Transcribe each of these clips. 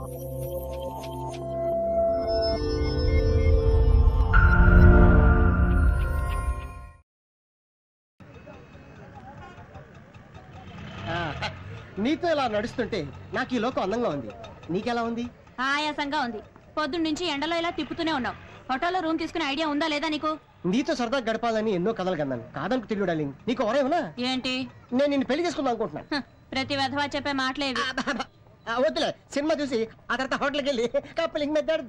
నీతో ఇలా నడుస్తుంటే నాకు ఈ లోకం అందంగా ఉంది. నీకెలా ఉంది? ఆయాసంగా ఉంది. పొద్దున్న నుంచి ఎండలో ఇలా తిప్పుతూనే ఉన్నావు. హోటల్లో రూమ్ తీసుకునే ఐడియా ఉందా లేదా నీకు? నీతో సరదా గడపాలని ఎన్నో కథలు కన్నాను. కాదనుకు తెలియదు డార్లింగ్. నీకు ఎవరేమన్నా? ఏంటి? నేను నిన్ను పెళ్లి చేసుకుందాం అనుకుంటున్నాను. ప్రతి వెధవా చెప్పే మాటలేవి. వద్దులే, సినిమా చూసి ఆ తర్వాత హోటల్కి వెళ్ళి కప్పలింగ్ మెథడ్.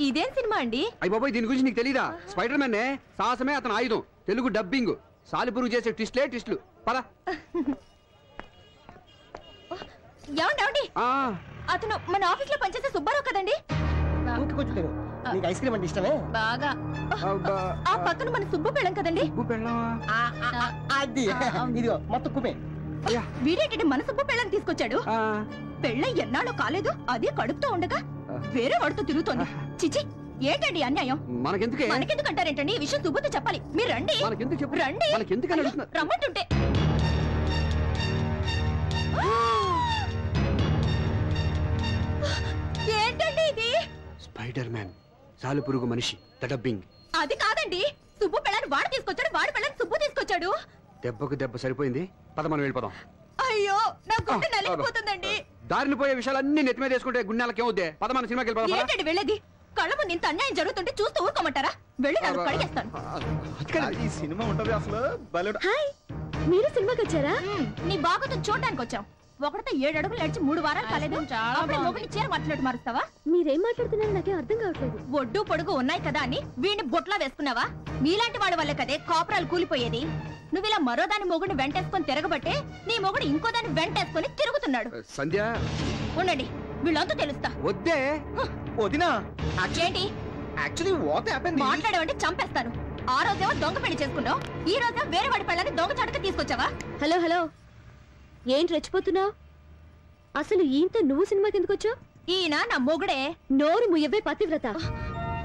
ఇదేం సినిమా అండి? అయ్య బాబోయ్, దీని గురించి నీకు తెలీదా? స్పైడర్ మ్యాన్ సాహసమే అతను ఆయుధం. తెలుగు డబ్బింగ్. సాలిపురుగు చేసే ట్విస్టులు. పద. అతను మన ఆఫీస్ లో పనిచేసే సుబ్బారావు కదండి? నీకు ఐస్ క్రీమ్ అంటే ఇష్టమే? బాగా. ఆ పక్కన మన సుబ్బు పెళ్ళం కదండి? అది ఇదిగో మొత్తం కుమే. వీడేంటంటే మన సుబ్బు పెళ్ళని తీసుకొచ్చాడు. పెళ్ళ ఎన్నాళ్ళు కాలేదు, అదే కడుపుతో ఉండగా వేరే వాడితో తిరుగుతోంది. చిచి, ఏంటండి అన్యాయం? మనకెందుకంటారేంటండి? ఈ విషయం సుబ్బుతో చెప్పాలి. మీరు రండి. రండి, రమ్మంటుంటే. ఏంటండి ఇది? స్పైడర్ మ్యాన్, సాలిపురుగు మనిషి, డబ్బింగ్. అది కాదండి, సుబ్బు పెళ్ళని వాడు తీసుకొచ్చాడు, వాడి పెళ్ళని సుబ్బు తీసుకొచ్చాడు. దెబ్బకు దెబ్బ సరిపోయింది. పద, మనం వెళ్ళిపోదాం. అయ్యో, నా గుండె నలిగిపోతుందండి. దారిని పోయే విషయాలన్నీ నెత్తి మీద వేసుకుంటే గుండెలకి ఏమవుద్ది? పద, మన సినిమాకి వెళ్ళిపోదాం. ఏంటండి వెళ్ళేది? కళ్ళ ముందు ఇంత అన్యాయం జరుగుతుంటే చూస్తూ ఊరుకోమంటారా? వెళ్ళి నన్ను కడిగేస్తాను. ఈ సినిమా ఉంటది అసలు. హాయ్, మీరు సినిమాకి వచ్చారా? నీ బాగుతో చూడడానికి వచ్చాం. ఒకటితో 7 అడుగులు నడిచి 3 వారాలు కాలేదు. చీర మాట్లాడు మారుస్తావా? మీరేం మాట్లాడుతున్నారు నాకేం అర్థం కావట్లేదు. ఒడ్డు పొడుగు ఉన్నాయి కదా అని వీడిని బొట్లా వేసుకున్నావా? మీలాంటి వాడి వల్ల కదే కాపురాలు కూలిపోయేది. నువ్వు ఇలా మరో దాని మొగుడిని వెంటేసుకొని తిరగబట్టే నీ మొగుడు ఇంకో దాన్ని వెంటేసుకొని తిరుగుతున్నాడు. సంధ్య, ఉండండి, వీళ్ళంతా తెలుస్తా. వద్దే వదినా. ఏంటి? Actually what happened? మాట్లాడేవంటే చంపేస్తాను. ఆ రోజేమో దొంగ పెళ్లి చేసుకున్నావు, ఈ రోజేమో వేరే వాడి పెళ్ళని దొంగ చాటుగా తీసుకొచ్చావా? హలో హలో, ఏంటి రెచ్చిపోతున్నావు? అసలు ఈయనతో నువ్వు సినిమాకి ఎందుకు వచ్చావు? ఈయన నా మొగుడే. నోరు ముయ్యవే పతివ్రత.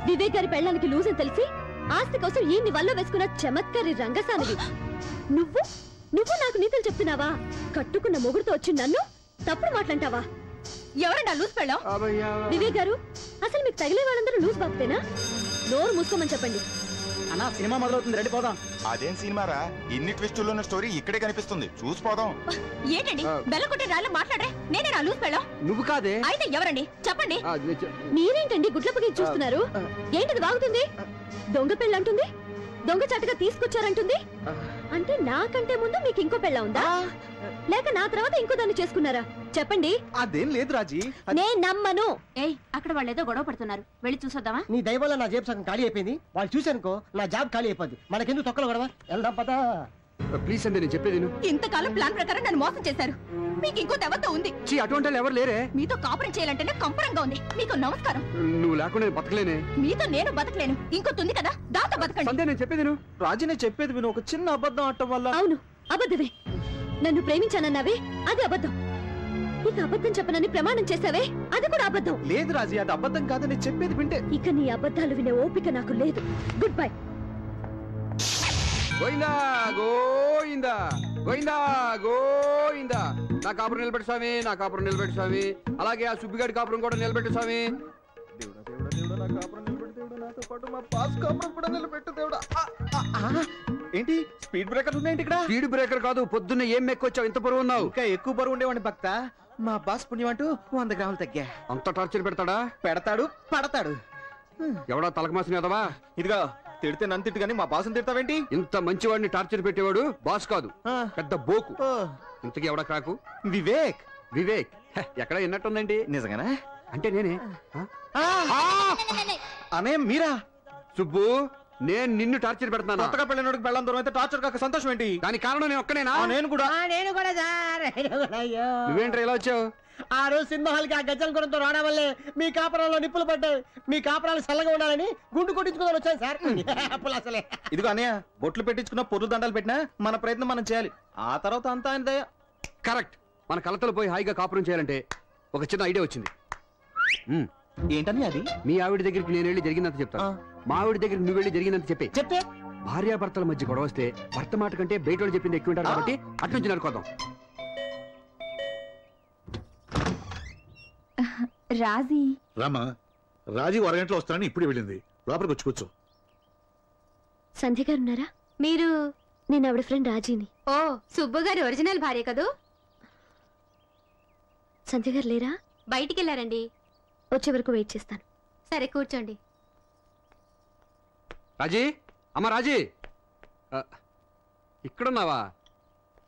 వివేక్ గారి పెళ్ళానికి లూజ్ అని తెలిసి ఆస్తి కోసం ఈయన్ని వల్ల వేసుకున్న చమత్కారి రంగసానివి. నువ్వు నువ్వు నాకు నీతులు చెప్తున్నావా? కట్టుకున్న మొగుడుతో వచ్చి నన్ను తప్పుడు మాట్లాంటావా? ఎవరండి లూజ్ పెళ్ళాం? వివేక్ గారు, అసలు మీకు తగిలే వాళ్ళందరూ లూజ్ బాగుతేనా? నోరు మూసుకోమని చెప్పండి. అన్నా, సినిమా మొదలవుతుంది, రెడీ పోదాం. అదేం సినిమారా? ఇన్ని ట్విస్టుల్లో ఉన్న స్టోరీ ఇక్కడే కనిపిస్తుంది, చూసిపోదాం. ఏంటండి బెల్లకొట్టే రాళ్ళు మాట్లాడే? నేనే నా లూజ్ పెళ్ళాం. నువ్వు కాదే. అయితే ఎవరండి చెప్పండి. మీరేంటండి గుడ్లపకి చూస్తున్నారు? ఏంటిది బాగుతుంది? దొంగ పెళ్ళంటుంది, దొంగ చాటుగా తీసుకొచ్చారంటుంది. అంటే నాకంటే ముందు మీకు ఇంకో పెళ్ళ ఉందా, లేక నా తర్వాత ఇంకో దాన్ని చేసుకున్నారా? చెప్పండి. అదేం లేదు రాజీ, నేను నమ్మను. ఏయ్, అక్కడ వాళ్ళు ఏదో గొడవ పడుతున్నారు, వెళ్ళి చూసొద్దామా? నీ దయ వల్ల నా జేబు సగం ఖాళీ అయిపోయింది. వాళ్ళు చూసానుకో నా జాబ్ ఖాళీ అయిపోద్ది. మనకెందుకు తొక్కలు గొడవ? వెళ్దాం పదా. ప్లీజ్ అండి, నేను చెప్పేది. ఇంతకాలం ప్లాన్ ప్రకారం నన్ను మోసం చేశారు. మీకు ఇంకో దేవత ఉంది. అటువంటి వాళ్ళు ఎవరు లేరే. మీతో కాపురం చేయాలంటేనే కంపరంగా ఉంది. మీకు నమస్కారం. నువ్వు లేకుండా నేను బతకలేనే. మీతో నేను బతకలేను. ఇంకోతుంది కదా, దాంతో బతకండి. నేను చెప్పేది రాజీ, నేను చెప్పేది విను. ఒక చిన్న అబద్ధం ఆడటం వల్ల. అవును, అబద్ధమే. నన్ను ప్రేమించానన్నావే, అది అబద్ధం. ఇక అబద్ధం చెప్పనని ప్రమాణం చేసావే, అది కూడా అబద్ధం. లేదు రాజీ, అది అబద్ధం కాదని చెప్పేది వింటే. ఇక నీ అబద్ధాలు వినే ఓపిక నాకు లేదు. Good bye. గోయిందా గోయిందా గోయిందా గోయిందా. నా కాపురం నిలబెట్టు స్వామి, నా కాపురం నిలబెట్టు స్వామి. అలాగే ఆ సుబ్బిగాడి కాపురం కూడా నిలబెట్టు స్వామి. దేవుడా దేవుడా దేవుడా, నా కాపురం నిలబెట్టు దేవుడా, నాతో పాటు మా బాస్ కాపురం కూడా నిలబెట్టు దేవుడా. ఏంటి స్పీడ్ బ్రేకర్ ఉన్నాయండి ఇక్కడ? స్పీడ్ బ్రేకర్ కాదు, పొద్దున్న ఏం మెక్కొచ్చావు, ఇంత బరువు ఉన్నావు. ఇంకా ఎక్కువ బరువు ఉండేవాడిని భక్త. మా బాస్ పుణ్యం అంటూ 100 గ్రాములు తగ్గా. అంత టార్చర్ పెడతాడా? పెడతాడు, పడతాడు. ఎవడా తలకమాసిన కదవా? ఇదిగా తిడితే నన్ను తిట్టు కానీ మా బాసుని తిడతావేంటి? ఇంత మంచివాడిని టార్చర్ పెట్టేవాడు బాస్ కాదు, పెద్ద బోకు. ఇంతకీ ఎవడా క్రాకు? వివేక్. వివేక్ ఎక్కడ విన్నట్టుందండి? నిజంగానా? అంటే నేనే. అనే మీరా? సుబ్బు, నేను నిన్ను టార్చర్ పెడతాను. కొత్తగా పెళ్ళినోడికి పెళ్ళం దూరం అయితే టార్చర్ కాక సంతోషం ఏంటి? దానికి కారణం నేను ఒక్కనేనా? నేను కూడా సార్. నువ్వేంట్రా ఇలా వచ్చావు? ఆ రోజు సినిమా హాల్కి ఆ గజల్ గురంతో రావడం వల్లే మీ కాపురంలో నిప్పులు పడ్డాయి. మీ కాపురాలు చల్లగా ఉండాలని గుండు కొట్టించుకొని వచ్చాను సార్. అసలే ఇదిగో అన్నయ్య, బొట్లు పెట్టించుకున్న పొర్లు దండాలు పెట్టినా మన ప్రయత్నం మనం చేయాలి. ఆ తర్వాత అంతా ఆయన దయ. కరెక్ట్. మన కలతలు పోయి హాయిగా కాపురం చేయాలంటే ఒక చిన్న ఐడియా వచ్చింది. ఏంటని అది? మీ ఆవిడ దగ్గరికి నేను వెళ్ళి జరిగినంత చెప్తాను, మా ఆవిడ దగ్గరికి నువ్వు వెళ్ళి జరిగినంత చెప్తే భార్యాభర్తల మధ్య గొడవ వస్తే భర్త మాట కంటే బయట వాళ్ళు చెప్పింది ఎక్కువ ఉంటారు కాబట్టి అట్నుంచి నడుకోదాం. రాజీ రామా, రాజీ అరగంటలో వస్తానని ఇప్పుడే వెళ్ళింది. లోపలికి వచ్చి కూర్చో. సంధ్య గారు ఉన్నారా? మీరు నేను ఆవిడ ఫ్రెండ్ రాజీని. ఓ, సుబ్బు గారి ఒరిజినల్ భార్య కదూ? సంధ్య గారు లేరా? బయటికి వెళ్ళారండి. వచ్చే వరకు వెయిట్ చేస్తాను. సరే కూర్చోండి. రాజీ, అమ్మ రాజీ, ఇక్కడున్నావా?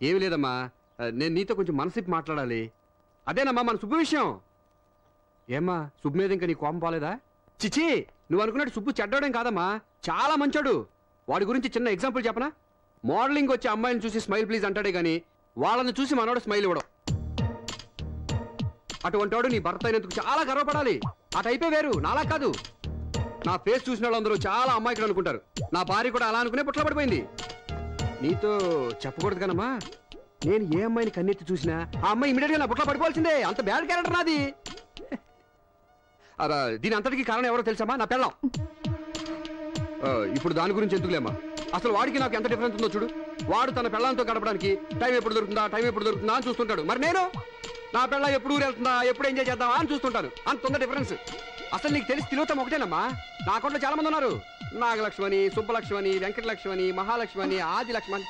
ఏమి లేదమ్మా, నేను నీతో కొంచెం మనసిప్పి మాట్లాడాలి. అదేనమ్మా మన సుబ్బు విషయం. ఏమ్మా, సుబ్బు మీద ఇంకా నీ కోపం పోలేదా? చిచి, నువ్వు అనుకున్నట్టు సుబ్బు చెడ్డోడేం కాదమ్మా, చాలా మంచోడు. వాడి గురించి చిన్న ఎగ్జాంపుల్ చెప్పనా? మోడలింగ్ వచ్చే అమ్మాయిని చూసి స్మైల్ ప్లీజ్ అంటాడే గానీ వాళ్ళని చూసి మనోడు స్మైల్ ఇవ్వడం. అటువంటి వాడు నీ భర్త అయినందుకు చాలా గర్వపడాలి. ఆ టైపే వేరు, నాలా కాదు. నా ఫేస్ చూసిన వాళ్ళందరూ చాలా అమ్మాయికులు అనుకుంటారు. నా భార్య కూడా అలా అనుకునే పుట్ల పడిపోయింది. నీతో చెప్పకూడదు కానమ్మా, నేను ఏ అమ్మాయిని కన్నెత్తి చూసినా ఆ అమ్మాయి ఇమీడియట్ గా నా పుట్ల పడిపోవాల్సిందే. అంత బ్యాడ్ క్యారెక్టర్ నాది. దీని అంతటికి కారణం ఎవరో తెలుసమ్మా? నా పెళ్ళం. ఇప్పుడు దాని గురించి ఎందుకులేమ్మా, అసలు వాడికి నాకు ఎంత డిఫరెన్స్ ఉందో చూడు. వాడు తన పెళ్ళంతో గడపడానికి టైం ఎప్పుడు దొరుకుతుందా అని చూస్తుంటాడు. మరి నేను నా పెళ్ళ ఎప్పుడు ఊరు వెళ్తుందా, ఎప్పుడు ఎంజాయ్ చేద్దామా అని చూస్తుంటాను. అంత ఉందా డిఫరెన్స్? అసలు నీకు తెలిసి తిలోత్తం ఒకటేనమ్మా. నా అకౌంట్లో చాలా మంది ఉన్నారు. నాగలక్ష్మణి, సుబ్బలక్ష్మణి, వెంకటలక్ష్మణి, మహాలక్ష్మణి, ఆది లక్ష్మణి.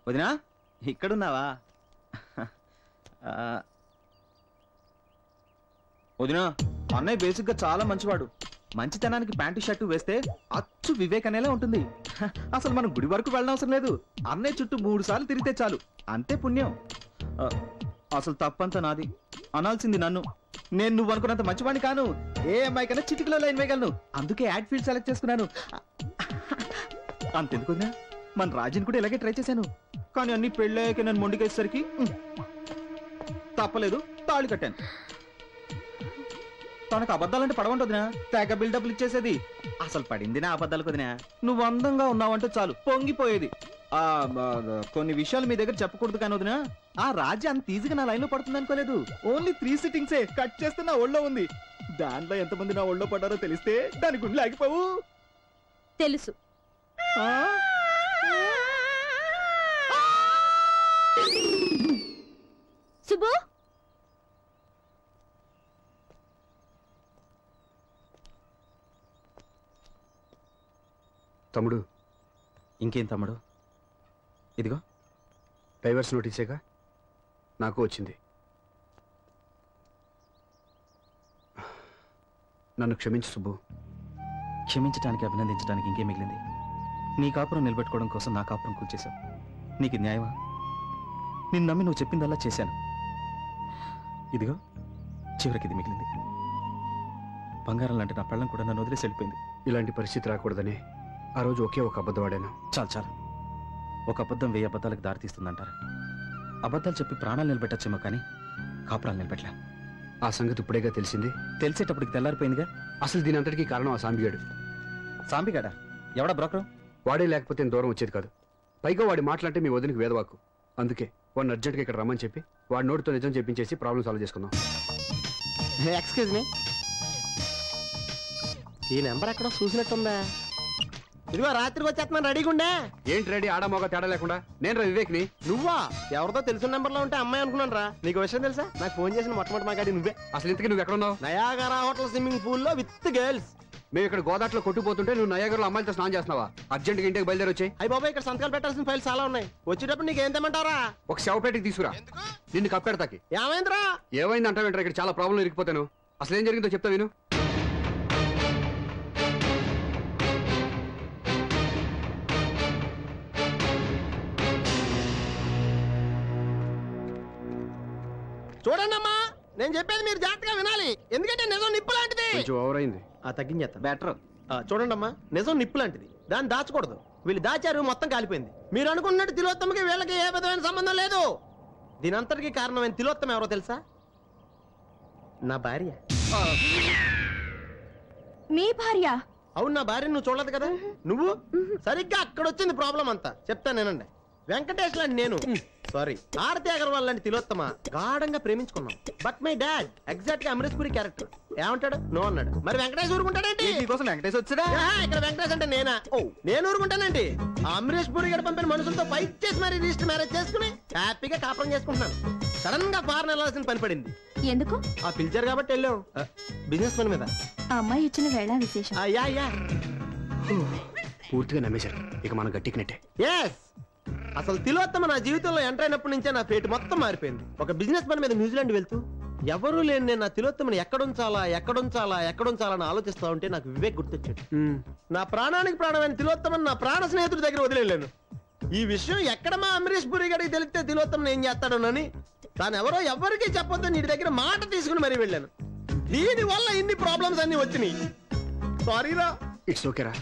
వదినా, ఇక్కడున్నావా? వదినా, అన్నయ్య బేసిక్ గా చాలా మంచివాడు. మంచితనానికి ప్యాంటు షర్టు వేస్తే అచ్చు వివేక్ అనేలా ఉంటుంది. అసలు మనం గుడి వరకు వెళ్ళనవసరం లేదు. అన్నయ్య చుట్టూ 3 సార్లు తిరిగితే చాలు, అంతే పుణ్యం. అసలు తప్పంతా నాది, అనాల్సింది నన్ను. నేను నువ్వు అనుకున్నంత మంచివాడిని కాను. ఏ అమ్మాయికైనా చిటికలో లైన్ వేయగలను. అందుకే యాడ్ ఫీల్డ్ సెలెక్ట్ చేసుకున్నాను. అంతెందుకున్నా, మన రాజుని కూడా ఇలాగే ట్రై చేశాను. కానీ అన్ని పెళ్ళాక నన్ను మొండికేసరికి తప్పలేదు, తాళి కట్టాను. తనకు అబద్ధాలంటే పడవంటదినా, తెగ బిల్డప్లు ఇచ్చేసేది. అసలు పడింది నా అబద్ధాలకు వదినా. నువ్వు అందంగా ఉన్నావంటే చాలు పొంగిపోయేది. కొన్ని విషయాలు మీ దగ్గర చెప్పకూడదు కానీ వదినా, ఆ రాజు అంత ఈజీగా నా లైన్ లో పడుతుంది అనుకోలేదు. ఓన్లీ 3 సిట్టింగ్సే కట్ చేస్తే నా ఒళ్ళో ఉంది. దాంట్లో ఎంతమంది నా ఒళ్ళో పడ్డారో తెలిస్తే దాని గుండె ఆగిపోవు. తెలుసు. సుబ్బు, తమ్ముడు. ఇంకేం తమ్ముడు? ఇదిగో డైవర్స్ నోటీసేగా నాకు వచ్చింది. నన్ను క్షమించు సుబ్బు. క్షమించడానికి, అభినందించడానికి ఇంకేం మిగిలింది? నీ కాపురం నిలబెట్టుకోవడం కోసం నా కాపురం కూల్చేశావు. నీకు న్యాయమా? నిన్ను నమ్మి నువ్వు చెప్పిందల్లా చేశాను. ఇదిగో చివరికి ఇది మిగిలింది. బంగారం లాంటి నా పెళ్ళం కూడా నన్ను వదిలేసి వెళ్ళిపోయింది. ఇలాంటి పరిస్థితి రాకూడదని ఆ రోజు ఒకే ఒక అబద్ధం ఆడాను. చాలు. ఒక అబద్ధం 1000 అబద్ధాలకు దారితీస్తుందంటారు. అబద్ధాలు చెప్పి ప్రాణాలు నిలబెట్టచ్చేమో కానీ కాపురాలు నిలబెట్టలే. ఆ సంగతి ఇప్పుడేగా తెలిసింది. తెలిసేటప్పటికి తెల్లారిపోయిందిగా. అసలు దీని అంతటికీ కారణం ఆ సాంబిగాడు. సాంబిగాడా? ఎవడా బ్రోకరు? వాడే లేకపోతే నేను దూరం వచ్చేది కాదు. పైగా వాడి మాట్లాడితే మీ వదినకి వేదవాకు. అందుకే వాడిని అర్జెంట్గా ఇక్కడ రమ్మని చెప్పి వాడి నోటితో నిజం చెప్పించేసి ప్రాబ్లం సాల్వ్ చేసుకుందాం. ఎక్స్క్యూజ్ మీ, ఈ నెంబర్ ఎక్కడ చూసినట్టుందా? ఇదిగో రాత్రికి వచ్చేస్తున్నాను, రెడీగా ఉండే. ఏంటి రెడీ? ఆడమోగా తేడా లేకుండా. నేను రా వివేక్ని. నువ్వా? ఎవరితో తెలిసిన నెంబర్ లో ఉంటే అమ్మాయి అనుకున్నాను రా. నీకు విషయం తెలుసా? నాకు ఫోన్ చేసిన మొట్టమొదటి మాట్లాడి నువ్వే. అసలు ఇంతకీ నువ్వు ఎక్కడ ఉన్నావు? నయాగరా హోటల్ స్విమ్మింగ్ పూల్ లో విత్ గర్ల్స్. మేము ఇక్కడ గోదాట్లో కొట్టుకుపోతుంటే నువ్వు నయాగర్లో అమ్మాయిలతో స్నానం చేస్తున్నావా? అర్జెంట్గా ఇంటికి బయలుదేరి వచ్చాయి. అయ్యి బాబాయ్, ఇక్కడ సంతకాలు పెట్టాల్సిన ఫైల్స్ చాలా ఉన్నాయి. వచ్చేటప్పుడు నీకు ఏం తెమ్మంటారా? ఒక శవపేటకి తీసుకురా, నిన్ను కప్పెడతాకి. ఏమైందిరా? ఏమైంది అంటావేంటారా? ఇక్కడ చాలా ప్రాబ్లం ఇరికిపోతాను. అసలు ఏం జరిగిందో చెప్తా విను. చూడండి అమ్మా, నేను చెప్పేది మీరు జాగ్రత్తగా వినాలి. ఎందుకంటే నిజం నిప్పు లాంటిది. కొంచెం ఓవర్ అయింది. తగ్గించేస్తా. బెటర్. చూడండి అమ్మా, నిజం నిప్పు లాంటిది, దాన్ని దాచకూడదు. వీళ్ళు దాచారు, మొత్తం కాలిపోయింది. మీరు అనుకున్నట్టు తిలోత్తమకి వీళ్ళకి ఏ విధమైన సంబంధం లేదు. దీనంతటికి కారణమైన తిలోత్తమ ఎవరో తెలుసా? నా భార్య. మీ భార్య? అవును నా భార్య నువ్వు చూడలేదు కదా నువ్వు సరిగ్గా అక్కడ వచ్చింది ప్రాబ్లం అంతా చెప్తాను నేనండి. వెంకటేష్ లాంటి నేను సారీ ఆరతి అగర్వాల్ లాంటి తిలోత్తమ గాఢంగా ప్రేమించుకున్నాం. బట్ మై డాడ్ ఎగ్జాక్ట్ గా అమరీష్ పురి క్యారెక్టర్. ఏమంటాడు? నో అన్నాడు. మరి వెంకటేష్ ఊరుకుంటాడేంటి? నీకోసం వెంకటేష్ వచ్చాడా? ఇక్కడ వెంకటేష్ అంటే నేనా? నేను ఊరుకుంటానండి. అమరీష్ పురి గారు పంపిన మనుషులతో ఫైట్ చేసి మరి రిజిస్టర్ మ్యారేజ్ చేసుకుని హ్యాపీగా కాపురం చేసుకుంటున్నాను. సడన్ గా ఫారెన్ వెళ్ళాల్సిన పని పడింది. ఎందుకు? ఆ పిలిచారు కాబట్టి వెళ్ళాం బిజినెస్ పని మీద. ఆ అమ్మాయి ఇచ్చిన వేళ విశేషం. యా పూర్తిగా నమ్మేశారు. ఇక మనం గట్టికినట్టే. ఎస్ అసలు తిలోత్తమ నా జీవితంలో ఎంటర్ అయినప్పటి నుంచే నా ఫేట్ మొత్తం మారిపోయింది. ఒక బిజినెస్ పని మీద న్యూజిలాండ్ వెళ్తూ ఎవరూ లేని నేను నా తిలోత్తమని ఎక్కడుంచాలా అని ఆలోచిస్తా ఉంటే నాకు వివేక్ గుర్తొచ్చాడు. నా ప్రాణానికి ప్రాణమైన తిలోత్తమని నా ప్రాణ స్నేహితుడి దగ్గర వదిలేను. ఈ విషయం ఎక్కడ మా అమరీష్ పురి గారికి తెలిస్తే తిలోత్తమని ఏం చేస్తాడోనని తాను ఎవరికీ చెప్పొద్దు నీ దగ్గర మాట తీసుకుని మరీ వెళ్ళాను. దీని వల్ల ఇన్ని ప్రాబ్లమ్స్ అన్ని వచ్చినాయి. సారీరా. ఇట్స్ ఓకేరా.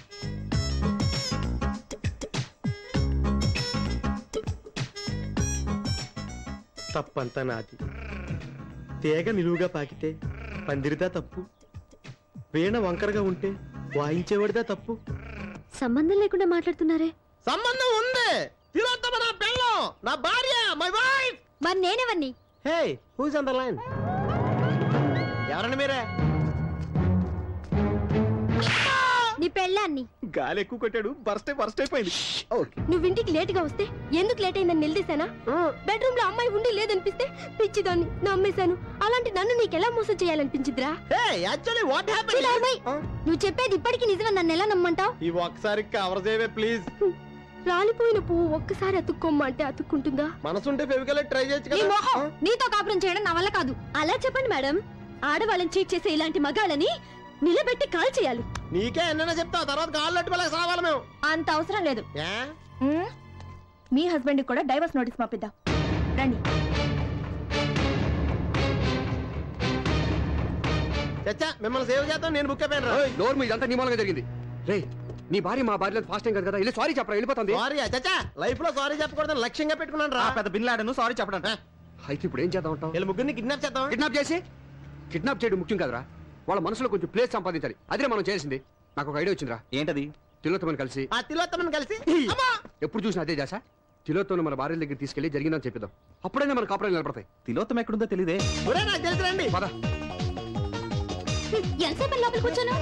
తప్పంతా నాది. తీగ నిలువుగా పాకితే పందిరిదా తప్పు, వీణ వంకరగా ఉంటే వాయించేవాడిదా తప్పు. సంబంధం లేకుండా మాట్లాడుతున్నారే. సంబంధం ఉంది. తిలోత్తమ నా పెళ్ళం, నా భార్య, మై వైఫ్. మరి నేనెవరిని? Hey who's on the line? ఎవరండి మీరే? నీ పెళ్ళాన్ని. గాలి ఎక్కువ కొట్టాడు, బర్స్ట్ అయిపోయింది. నువ్వు ఇంటికి లేట్ గా వస్తే ఎందుకు లేట్ అయిందని నిలదీశానా? బెడ్రూమ్ లో అమ్మాయి ఉండి లేదనిపిస్తే పిచ్చిదాన్ని నమ్మేశాను. అలాంటి నన్ను నీకెలా మోసం చేయాలనిపించిద్రా? Actually what happened? నువ్వు చెప్పేది ఇప్పటికీ నిజమే. నన్ను ఎలా నమ్మంటావు? ఈ ఒక్కసారి కవర్ చేయవే ప్లీజ్. రాలిపోయిన పువ్వు ఒక్కసారి అతుక్కోమ్మంటే అతుక్కుంటుందా? మనసుంటే ఫెవికల్ ట్రై చేయొచ్చు నీ కదా. మొహం. నీతో కాపురం చేయడం నా వల్ల కాదు. అలా చెప్పండి మేడం. ఆడవాళ్ళని చీట్ చేసే ఇలాంటి మగాళ్ళని నిలబెట్టి కాల్ చేయాలి. నీకే ఎన్నైనా చెప్తావు, తర్వాత కాళ్ళు అట్టుకోలేక సావాలి మేము. అంత అవసరం లేదు. మీ హస్బెండ్ కూడా డైవర్స్ నోటీస్ పంపిద్దాం. రండి. చచ్చా మిమ్మల్ని సేవ్ చేద్దాం. నేను బుక్ అయిపోయాను. డోర్ మీద ఇదంతా నీ మూలంగా జరిగింది. రే నీ భార్య మా భార్య ఫాస్ట్ టైం కదా, వెళ్ళి సారీ చెప్పరా, వెళ్ళిపోతుంది. సారీ చచ్చా లైఫ్ లో సారీ చెప్పకూడదని లక్ష్యంగా పెట్టుకున్నాను రా. పెద్ద బిన్లాడను సారీ చెప్పడం. అయితే ఇప్పుడు ఏం చేద్దాం అంటావు? వీళ్ళ ముగ్గురిని కిడ్నాప్ చేద్దాం. కిడ్నాప్ చేయడం ముఖ్యం కదరా. వాళ్ళ మనసులో కొంచెం ప్లేస్ సంపాదించాలి. అదే మనం చేసింది. నాకు ఒక ఐడియా వచ్చిందిరా. ఏంటది? తిలోత్తమని కలిసి ఆ తిలోత్తమని కలిసి ఎప్పుడు చూసినా అదే చేసా. తిలోత్తమని మన భార్య దగ్గర తీసుకెళ్లి జరిగిందని చెప్పిద్దాం. అప్పుడైనా మన కాపురాలు నిలబడతాయి. తిలోత్తమ ఎక్కడుందో తెలియదే. ఒరే నాకు తెలుసు రండి. పద. ఎంతసేపు లోపల కూర్చోను?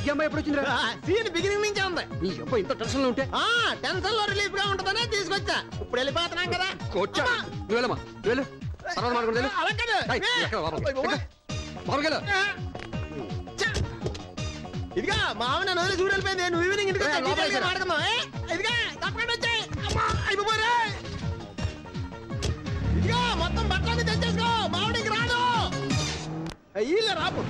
ఈ అమ్మాయి ఎప్పుడు వచ్చిందిరా? సీన్ బిగినింగ్ నుంచే ఉంది. నీ అబ్బాయి ఇంత టెన్షన్ లో ఉంటే టెన్షన్ లో రిలీఫ్ గా ఉంటుందనే తీసుకొచ్చా. ఇప్పుడు వెళ్ళిపోతున్నాం కదా. కొచ్చా నువ్వు వెళ్ళమ్మా, నువ్వు వెళ్ళు. తర్వాత మాట్లాడుకుంటూ వెళ్ళు. అలా కాదు. ఏయ్, ఎక్కడ లోపలికి? లోపలికి వెళ్ళు. ఇదిగా మా ఆవిడ నన్ను వదిలి చూడు వెళ్ళిపోయింది. నువ్వు ఈవినింగ్ ఇంటికి వచ్చా, లోపలికి డీటెయిల్గా రా. మాట్లాడుకుందాం. ఇదిగా తప్పకుండా వచ్చాయి. అమ్మా అయిపోరే. ఇదిగా మొత్తం బట్టలన్నీ తెచ్చేసుకో. మా ఆవిడకి రాదు. వీళ్ళే రాపు.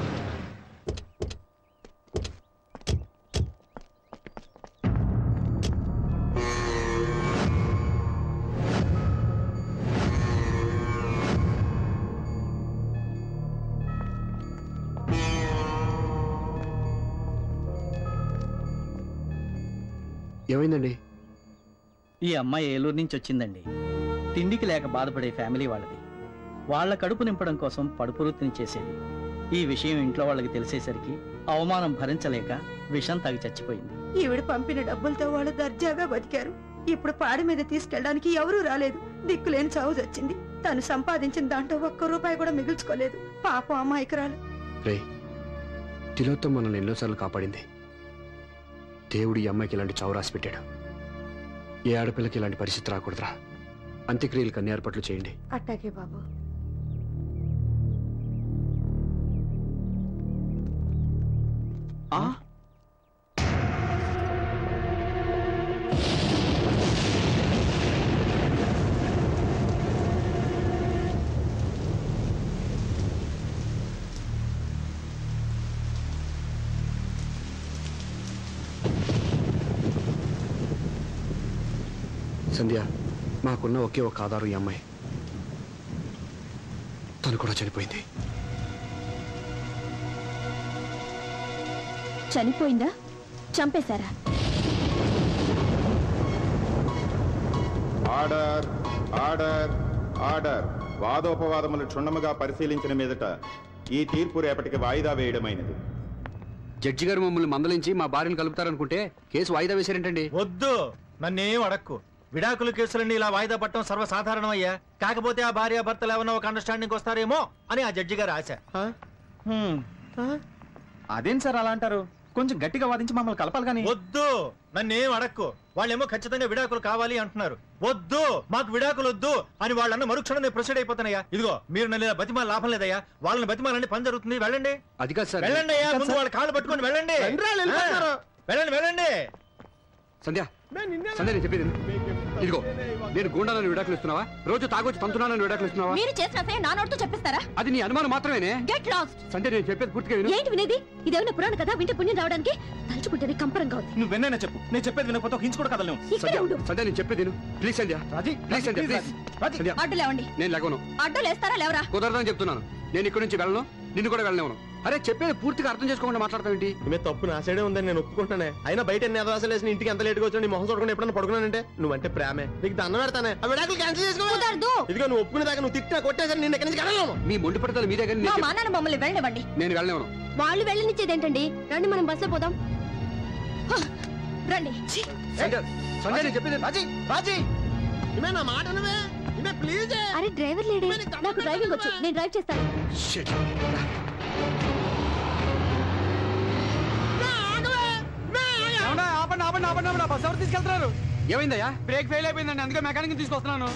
ఏమైందండి? ఈ అమ్మాయి ఏలూరు నుంచి వచ్చిందండి. తిండికి లేక బాధపడే ఫ్యామిలీ వాళ్ళది. వాళ్ళ కడుపు నింపడం కోసం పడుపు వృత్తిని చేసేది. ఈ విషయం ఇంట్లో వాళ్ళకి తెలిసేసరికి అవమానం భరించలేక విషం తాగి చచ్చిపోయింది. ఈవిడ పంపిన డబ్బులతో వాళ్ళు దర్జాగా బతికారు. ఇప్పుడు పాడి మీద తీసుకెళ్ళడానికి ఎవరూ రాలేదు. దిక్కులేని చావు వచ్చింది. తను సంపాదించిన దాంట్లో ఒక్క రూపాయి కూడా మిగుల్చుకోలేదు. పాపం అమాయకురాలు. తిలోత్తమ మనల్ని ఎన్నోసార్లు కాపాడింది. దేవుడు ఈ అమ్మాయికి ఇలాంటి చావు రాసి పెట్టాడు. ఏ ఆడపిల్లకి ఇలాంటి పరిస్థితి రాకూడదురా. అంత్యక్రియలకు అన్ని ఏర్పాట్లు చేయండి. అట్టాగే బాబు. సంధ్య, మాకున్న ఒకే ఒక ఆధారం ఈ అమ్మాయి. తను కూడా చనిపోయింది. చనిపోయిందా? చంపేశారా? Order order order. వాదోపవాదములు క్షుణ్ణముగా పరిశీలించిన మీదట ఈ తీర్పు రేపటికి వాయిదా వేయడమైనది. జడ్జి గారు మమ్మల్ని మందలించి మా భార్యను కలుపుతారనుకుంటే కేసు వాయిదా వేశారేంటండి? వద్దు, నన్నేం అడక్కు. విడాకుల కేసులన్నీ ఇలా వాయిదా పట్టడం సర్వసాధారణమయ్యా. కాకపోతే ఆ భార్య భర్తలు ఏమన్నా ఒక అండర్స్టాండింగ్ వస్తారేమో అని ఆ జడ్జి గారు ఆశ. అదేం సార్ అలా అంటారు? కొంచెం గట్టిగా వాదించి మమ్మల్ని కలపాలి కానీ. వద్దు, నన్నేం అడక్కు. వాళ్ళేమో ఖచ్చితంగా విడాకులు కావాలి అంటున్నారు. వద్దు, మాకు విడాకులు వద్దు అని వాళ్ళన్న మరుక్షణం నేను ప్రొసీడ్ అయిపోతానయ్యా. ఇదిగో మీరు నన్ను ఇలా బతిమాల లాభం లేదయ్యా. వాళ్ళని బతిమాలంటే పని జరుగుతుంది. వెళ్ళండి, అది కాదు సార్. వెళ్ళండి అయ్యా. ముందు వాళ్ళ కాళ్ళు పట్టుకొని వెళ్ళండి. వెళ్ళండి వెళ్ళండి. సంధ్య, సంధ్య నేను చెప్పేది ఇదిగో, నేను గూండాలను విడాకులు ఇస్తున్నావా? రోజు తాగొచ్చి తంతున్నానని విడాకులు ఇస్తున్నావా? మీరు చేసిన నా నోటితో చెప్పిస్తారా? అది నీ అనుమానం మాత్రమేనే. Get lost. సంధ్య, నేను చెప్పేది పూర్తిగా విను. ఏంటి వినేది? ఇదేమైనా పురాణ కదా? వింటే పుణ్యం రావడానికి తలుచుకుంటేనే కంపరంగా ఉంది. నువ్వు వెన్నైనా చెప్పు, నేను చెప్పేది వినకపోతే ఒక హించు కూడా కదలేము. ఇక్కడే ఉండు. సంధ్య, నేను చెప్పేది విను. Please Sandhya. Raji, please Sandhya, please. Sandhya, అడ్డు లేవండి. నేను లేవను. అడ్డు లేస్తారా లేవరా? కుదరదని చెప్తున్నాను. నేను ఇక్కడి నుంచి వెళ్ళను, నిన్ను కూడా వెళ్ళలేను. అరే, చెప్పేది పూర్తిగా అర్థం చేసుకోకుండా మాట్లాడతావేంటి? ఈమె తప్పు నా సైడే ఉందని నేను ఒప్పుకుంటానే. అయినా బయట ఎన్ని అదవాసాలు వేసిన ఇంటికి ఎంత లేట్గా వచ్చి నీ మొహం చూడకుండా ఎప్పుడన్నా పడుకున్నానంటే నువ్వంటే ప్రేమే. నీకు దండం పెడతానే. ఆ విడాకులు క్యాన్సిల్ చేసుకో. ఇదిగో నువ్వు ఒప్పుకునేదాకా నువ్వు తిట్టినా కొట్టేసరి నేను ఎక్కడి నుంచి కడలేను. మీ మొండి పడతలు మీ దగ్గర మా నాన్న మమ్మల్ని వెళ్ళనివ్వండి. నేను వెళ్ళలేను. వాళ్ళు వెళ్ళనిచ్చేదేంటండి? రండి మనం బస్సులో పోదాం. రండి. సంధ్య, సంధ్య, నేను చెప్పేది రాజీ, రాజీ, ఈమె నా మాట నువ్వే. ఈమె ప్లీజ్. అరే డ్రైవర్ లేడే? నాకు డ్రైవింగ్ వచ్చు, నేను డ్రైవ్ చేస్తాను. Shit. బస్ ఎవరు తీసుకెళ్తున్నారు? ఏమైందయ్యా? బ్రేక్ ఫెయిల్ అయిపోయిందండి, అందుకే మెకానిక్ తీసుకొస్తున్నాను.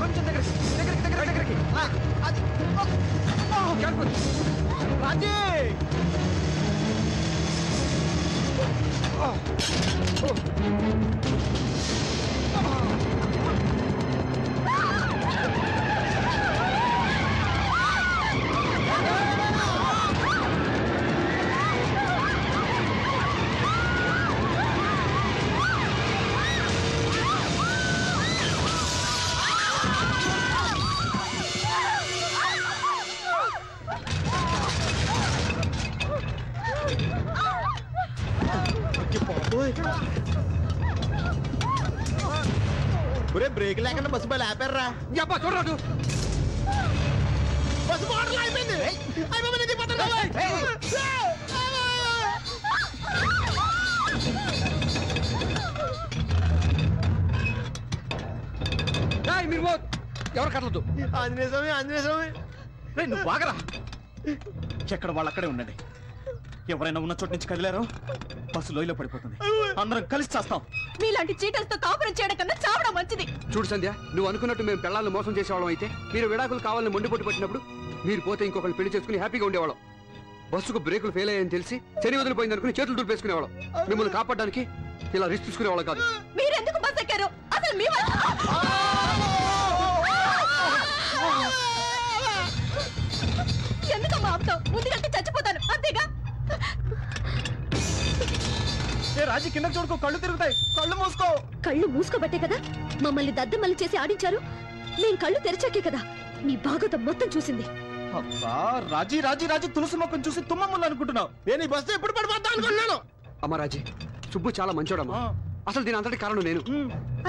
కొంచెం దగ్గరికి. రాజీ, ఒరే, బ్రేక్ లేకుండా బస్సు బయలు ఆపారా? చూడరాదు. బస్సు మోటార్లు అయిపోయింది. అయిపోయింది, దిగిపోతున్నా. మీరు ఎవరు కదలదు. ఆంజనేయ స్వామి, ఆంజనేయ స్వామి. నువ్వు బాగరా. ఎక్కడ వాళ్ళు అక్కడే ఉండండి. ఎవరైనా ఉన్న చోటు నుంచి కదిలారో బస్సు లోయలో పడిపోతుంది. అందరం కలిసి చేస్తాం. మీలాంటి చీటలతో కాపురం చేయడం కన్నా చావడం మంచిది. చూడు సంధ్య, నువ్వు అనుకున్నట్టు మేము పిల్లల్ని మోసం చేసేవాళ్ళం అయితే మీరు విడాకులు కావాలని మొండిపోటు పట్టినప్పుడు మీరు పోతే ఇంకొకరు పెళ్లి చేసుకుని హ్యాపీగా ఉండేవాళ్ళం. బస్సుకు బ్రేకులు ఫెయిల్ అయ్యాయని తెలిసి శని వదిలిపోయింది అనుకుని చేతులు దులిపేసుకునేవాళ్ళం. మిమ్మల్ని కాపాడడానికి ఇలా రిస్క్ తీసుకునేవాళ్ళం కాదు. మీరెందుకు బస్ ఎక్కారు? అసలు మీ ఎందుకమ్మా ఆపుతావు? ముందుకంటే చచ్చిపోతాను, అంతేగా. రాజీ, కింద చూడుకో, కళ్ళు తిరుగుతాయి. కళ్ళు మూసుకో. కళ్ళు మూసుకోబట్టే కదా మమ్మల్ని దద్దమల్లి చేసి ఆడించారు. నేను కళ్ళు తెరిచాకే కదా నీ భాగవతం మొత్తం చూసింది. అబ్బా, రాజీ రాజీ రాజీ, తులసి మొక్కను చూసి తుమ్మమ్ములు అనుకుంటున్నావు. నేను ఈ బస్సు ఎప్పుడు పడిపోతా అనుకున్నాను. అమ్మ రాజీ, సుబ్బు చాలా మంచోడమ్మా. అసలు దీని అంతటి కారణం నేను.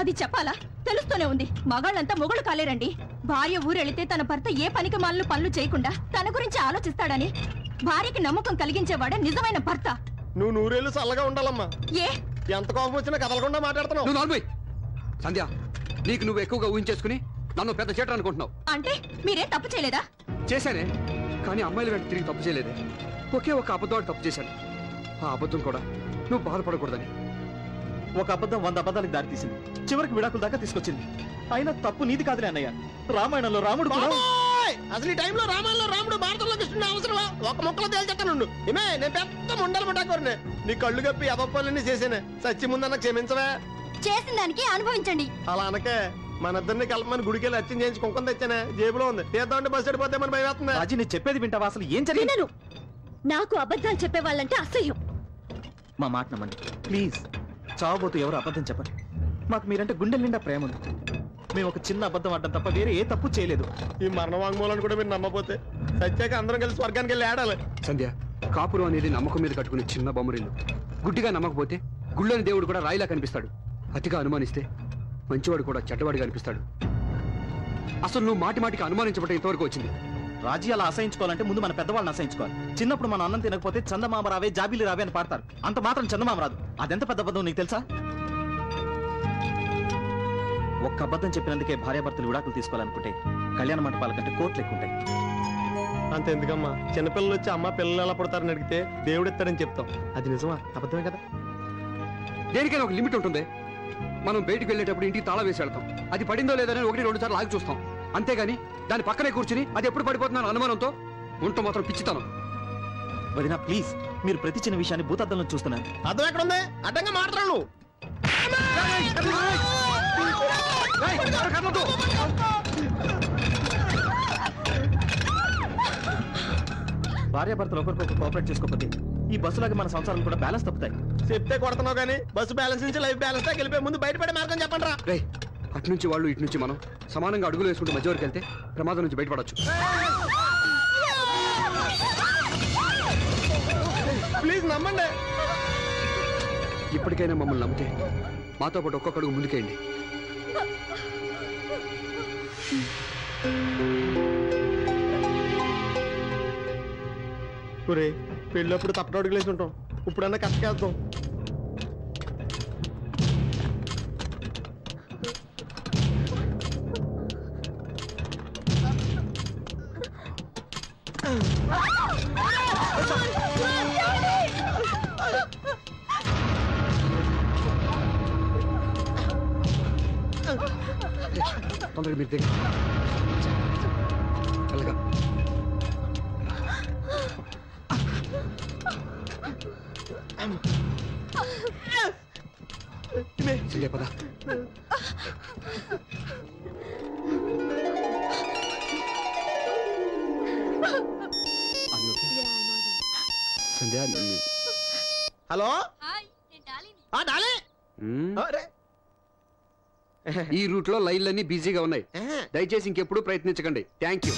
అది చెప్పాలా? తెలుస్తూనే ఉంది. మగాళ్ళంతా మొగుడు కాలేరండి. భార్య ఊరెళితే తన భర్త ఏ పనికి మాలను పనులు చేయకుండా తన గురించి ఆలోచిస్తాడని భార్యకి నమ్మకం కలిగించేవాడే నిజమైన భర్త. నువ్వు నూరేళ్ళు చల్లగా ఉండాలమ్మా. ఏ ఎంత కోపం వచ్చినా కదలకుండా మాట్లాడుతున్నావు. నువ్వు నార్మల్ సంధ్య, నీకు నువ్వు ఎక్కువగా ఊహించేసుకుని నన్ను పెద్ద చేటర్ అనుకుంటున్నావు. అంటే మీరేం తప్పు చేయలేదా? చేశానే, కానీ అమ్మాయిల వెంట తిరిగి తప్పు చేయలేదే. ఒకే ఒక అబద్ధం తప్పు చేశాను. ఆ అబద్ధం కూడా నువ్వు బాధపడకూడదని. ఒక అబద్ధం 100 అబద్ధాలకు దారి తీసింది. చివరికి విడాకుల దాకా తీసుకొచ్చింది. అయినా తప్పు నీది కాదులే అన్నయ్య. రామాయణంలో రాముడు కూడా అసలు ఈ టైంలో రామాయణంలో రాముడు భారతంలో కృష్ణుడు అవసరమా? ఒక మొక్కలో తేల్చెట్టానుండు. ఏమే, నేను పెద్ద ముండలు ముట్టాకోరనే. నీ కళ్ళు కప్పి అదొప్పలన్నీ చేసేనే. సచ్చి ముందన్న క్షమించవే. చేసిన దానికి అనుభవించండి. అలా అనకే. మన ఇద్దరిని కలపమని గుడికి వెళ్ళి అర్చన చేయించి కుంకుమ తెచ్చానే జేబులో ఉంది తీద్దాం అంటే బస్సు వెళ్ళిపోతే మన భయం వేస్తుంది. రాజీ నేను చెప్పేది వింటావా? అసలు ఏం జరిగింది? నాకు అబద్ధాలు చెప్పేవాళ్ళంటే అసహ్యం. మా మాట నమ్మండి ప్లీజ్. చావబోతూ ఎవరు అబద్ధం చెప్పండి. మాకు మీరంటే గుండెల నిండా ప్రేమ ఉంది. మేము ఒక చిన్న అబద్ధం ఆడడం తప్ప వేరే ఏ తప్పు చేయలేదు. ఈ మరణ వాంగ్మూలాన్ని కూడా మీరు నమ్మపోతే సత్యాక అందరం కలిసి స్వర్గానికి వెళ్ళి ఆడాలి. సంధ్య, కాపురం అనేది నమ్మకం మీద కట్టుకునే చిన్న బొమ్మరిల్లు. గుడ్డిగా నమ్మకపోతే గుళ్ళని దేవుడు కూడా రాయిలా కనిపిస్తాడు. అతిగా అనుమానిస్తే మంచివాడు కూడా చెడ్డవాడిగా అనిపిస్తాడు. అసలు నువ్వు మాటి మాటికి అనుమానించబట్టే ఇంతవరకు వచ్చింది. రాజీ అలా అసహించుకోవాలంటే ముందు మన పెద్దవాళ్ళని అసహించుకోవాలి. చిన్నప్పుడు మన అన్నం తినకపోతే చందమామ రావే జాబీలు రావే అని పాడతారు. అంత మాత్రం చందమామ రాదు. అదెంత పెద్ద అబద్ధం నీకు తెలుసా? ఒక్క అబద్ధం చెప్పినందుకే భార్యాభర్తలు విడాకులు తీసుకోవాలనుకుంటే కళ్యాణ మంటపాల కంటే కోట్లు ఎక్కువ ఉంటాయి. అంత ఎందుకమ్మా, చిన్నపిల్లలు వచ్చి అమ్మ పిల్లలు ఎలా పడతారని అడిగితే దేవుడు ఇస్తాడని చెప్తాం. అది నిజమా అబద్ధమే కదా? దేనికైనా ఒక లిమిట్ ఉంటుంది. మనం బయటికి వెళ్ళేటప్పుడు ఇంటికి తాళం వేసి వెళ్తాం. అది పడిందో లేదని 1-2 సార్లు ఆగి చూస్తాం. అంతేగాని దాని పక్కనే కూర్చుని అది ఎప్పుడు పడిపోతున్నాను అనుమానంతో ఉంటూ మాత్రం పిచ్చితనం. వదినా ప్లీజ్, మీరు ప్రతి చిన్న విషయాన్ని భూతద్దంలో చూస్తున్నారు. అర్థం ఎక్కడ ఉంది? అడ్డంగా మాట్లాడు. భార్యాభర్తలు ఒకరికొకరు కోఆపరేట్ చేసుకోకపోతే ఈ బస్సులాగా మన సంసారం కూడా బ్యాలెన్స్ తప్పుతాయి. చెప్తే కొడుతున్నావు కానీ బస్సు బ్యాలెన్స్ నుంచి లైఫ్ బ్యాలెన్స్ దాకా వెళ్ళిపోయి ముందు బయటపడే మార్గం చెప్పండి రా. రే, అటు నుంచి వాళ్ళు ఇటు నుంచి మనం సమానంగా అడుగులు వేసుకుంటూ మధ్య వరకు వెళ్తే ప్రమాదం నుంచి బయటపడచ్చు. ప్లీజ్ నమ్మండి. ఇప్పటికైనా మమ్మల్ని నమ్మితే మాతో పాటు ఒక్కొక్క అడుగు ముందుకేయండి. ఒరే, పెళ్ళప్పుడు తప్పట అడుగులేసి ఉంటాం, ఇప్పుడన్నా కష్టకేద్దాం. తొందరగా మీరు దగ్గర వెళ్ళగా సంధ్య పద. సంధ్య, హలో డాలీ. ఈ రూట్ లో లైన్లన్నీ బిజీగా ఉన్నాయి. దయచేసి ఇంకెప్పుడు ప్రయత్నించకండి. Thank you.